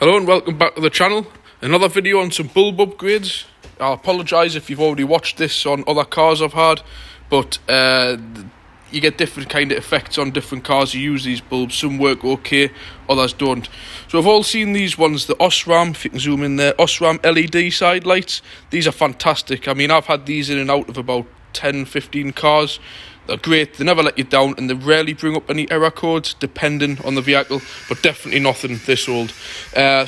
Hello and welcome back to the channel. Another video on some bulb upgrades. I'll apologise if you've already watched this on other cars I've had, but you get different kind of effects on different cars you use these bulbs. Some work okay, others don't. So we've all seen these ones, the Osram, if you can zoom in there, Osram LED side lights. These are fantastic. I mean, I've had these in and out of about 10-15 cars. They're great, they never let you down, and they rarely bring up any error codes depending on the vehicle, but definitely nothing this old.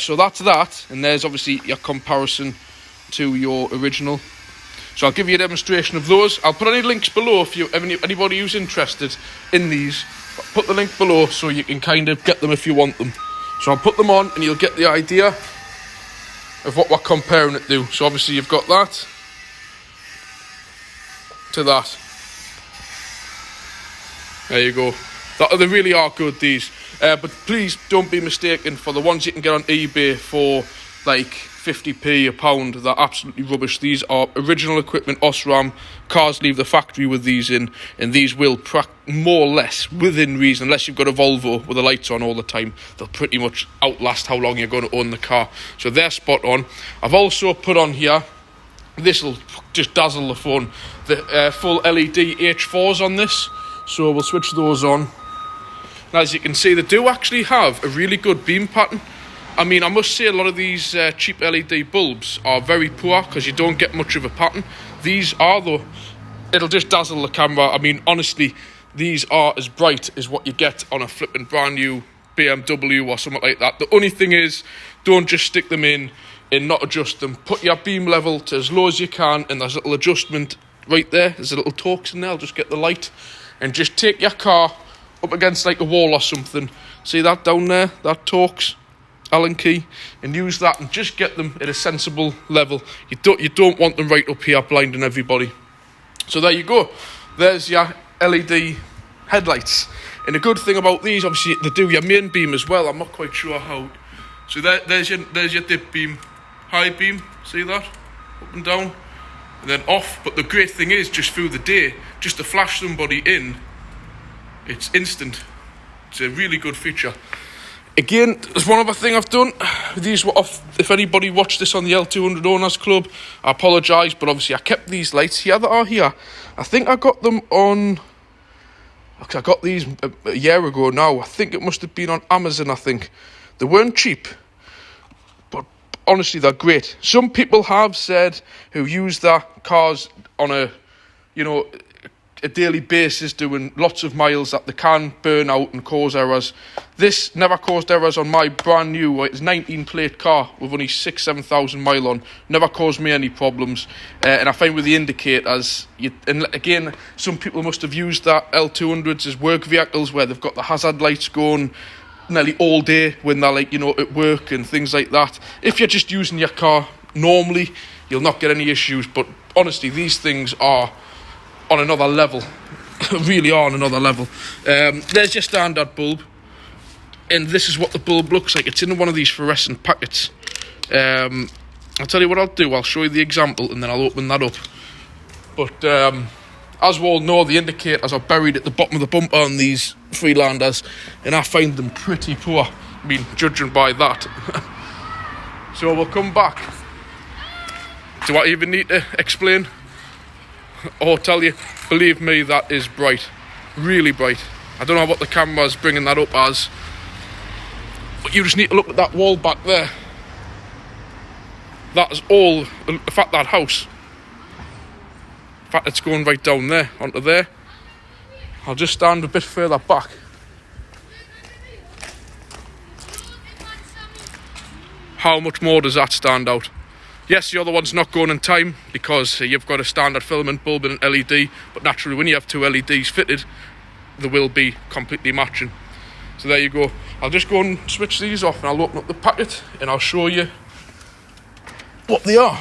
So that's that, and there's obviously your comparison to your original. So I'll give you a demonstration of those. I'll put any links below if you anybody who's interested in these. I'll put the link below so you can kind of get them if you want them. So I'll put them on and you'll get the idea of what we're comparing it to. So obviously you've got that to that. There you go. They really are good, these. But please don't be mistaken for the ones you can get on eBay for like 50p a pound. They're absolutely rubbish. These are original equipment, Osram. Cars leave the factory with these in, and these will more or less within reason, unless you've got a Volvo with the lights on all the time, they'll pretty much outlast how long you're going to own the car. So they're spot on. I've also put on here, this will just dazzle the phone, the full LED H4s on this. So we'll switch those on. And as you can see, they do actually have a really good beam pattern. I mean, I must say a lot of these cheap LED bulbs are very poor because you don't get much of a pattern. These are, though, it'll just dazzle the camera. I mean, honestly, these are as bright as what you get on a flipping brand new BMW or something like that. The only thing is, don't just stick them in and not adjust them. Put your beam level to as low as you can, and there's a little adjustment right there. There's a little Torx in there. I'll just get the light. And just take your car up against like a wall or something. See that down there? That Torx Allen key. And use that and just get them at a sensible level. You don't want them right up here blinding everybody. So there you go. There's your LED headlights. And the good thing about these, obviously, they do your main beam as well. I'm not quite sure how. So there's your dip beam. High beam. See that? Up and down. And then off. But the great thing is, just through the day, just to flash somebody in, it's instant. It's a really good feature. Again, there's one other thing I've done. These were off. If anybody watched this on the L200 Owners Club, I apologise, but obviously I kept these lights here that are here. I think I got them on, I got these a year ago now. I think it must have been on Amazon, I think. They weren't cheap, but honestly, they're great. Some people have said who use their cars on a daily basis, doing lots of miles, that they can burn out and cause errors. This never caused errors on my brand new, it's 19 plate car with only 6,000-7,000 mile on. Never caused me any problems. And I find with the indicators, and again, some people must have used that L200s as work vehicles where they've got the hazard lights going nearly all day when they're like, at work and things like that. If you're just using your car normally, you'll not get any issues. But honestly, these things are on another level. Really are on another level. There's your standard bulb, and this is what the bulb looks like. It's in one of these fluorescent packets. I'll tell you what I'll do. I'll show you the example and then I'll open that up. But as we all know, the indicators are buried at the bottom of the bumper on these Freelanders, and I find them pretty poor, I mean, judging by that. So we'll come back. Do I even need to explain or tell you? Believe me, that is bright, really bright. I don't know what the camera's bringing that up as, but you just need to look at that wall back there. That is all, in fact, that house. In fact, it's going right down there, onto there. I'll just stand a bit further back. How much more does that stand out? Yes, the other one's not going in time because you've got a standard filament bulb and an LED, but naturally when you have two LEDs fitted, they will be completely matching. So there you go. I'll just go and switch these off and I'll open up the packet and I'll show you what they are.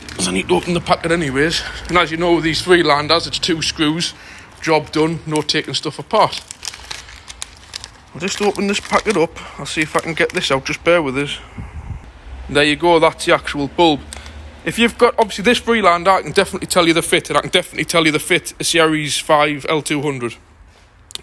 Because I need to open the packet anyways. And as you know, with these Freelanders, it's 2 screws, job done, no taking stuff apart. I'll just open this packet up. I'll see if I can get this out, just bear with us. There you go, that's the actual bulb. If you've got, obviously this Freelander, I can definitely tell you the fit, and I can definitely tell you the fit a Series 5 L200.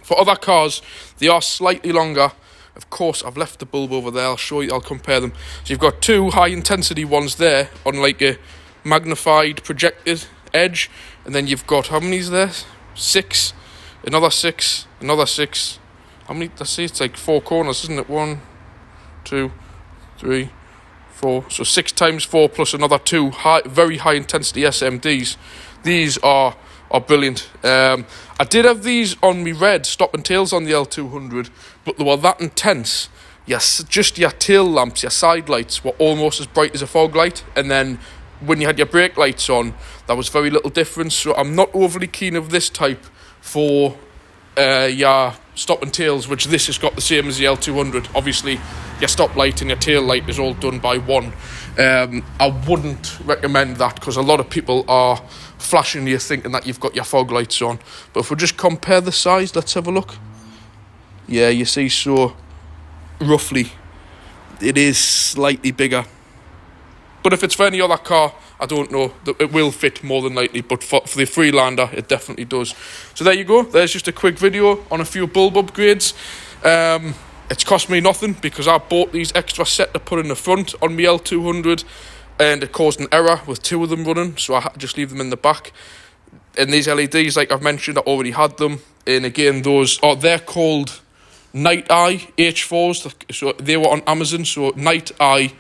For other cars, they are slightly longer Of course, I've left the bulb over there. I'll show you, I'll compare them. So you've got two high intensity ones there on like a magnified projected edge, and then you've got, how many is there? 6, another 6, another 6. How many? Let's see, it's like 4 corners, isn't it? 1, 2, 3, 4. So 6 times 4 plus another 2 very high intensity SMDs. These are brilliant. I did have these on me red stop and tails on the L200, but they were that intense. Yes, just your tail lamps, your side lights were almost as bright as a fog light, and then when you had your brake lights on, there was very little difference. So I'm not overly keen of this type for your stop and tails, which this has got the same as the L200. Obviously, your stop light and your tail light is all done by one. I wouldn't recommend that because a lot of people are flashing you thinking that you've got your fog lights on. But if we just compare the size, let's have a look. Yeah, you see, so roughly it is slightly bigger. But if it's for any other car, I don't know, it will fit more than likely, but for the Freelander, it definitely does. So there you go, there's just a quick video on a few bulb upgrades. It's cost me nothing because I bought these extra set to put in the front on my L200, and it caused an error with 2 of them running, so I had to just leave them in the back. And these LEDs, like I've mentioned, I already had them, and again, they're called Night Eye H4s, so they were on Amazon, so Night Eye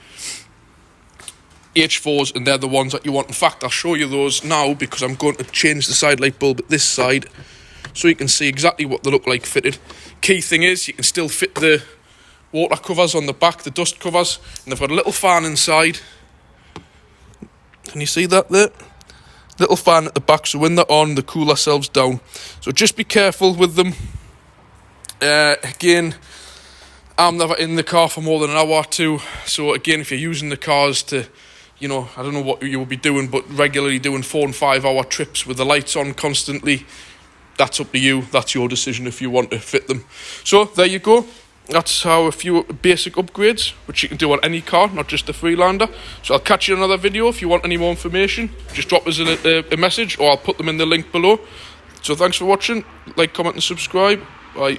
H4s, and they're the ones that you want. In fact, I'll show you those now because I'm going to change the side light bulb at this side so you can see exactly what they look like fitted. Key thing is you can still fit the water covers on the back, the dust covers, and they've got a little fan inside. Can you see that there? Little fan at the back, so when they're on, they cool themselves down. So just be careful with them. Again, I'm never in the car for more than an hour or two, so again, if you're using the cars to, you know, I don't know what you will be doing, but regularly doing 4 and 5 hour trips with the lights on constantly, that's up to you. That's your decision if you want to fit them. So there you go. That's how a few basic upgrades, which you can do on any car, not just the Freelander. So I'll catch you in another video. If you want any more information, just drop us a message, or I'll put them in the link below. So thanks for watching. Like, comment and subscribe. Bye.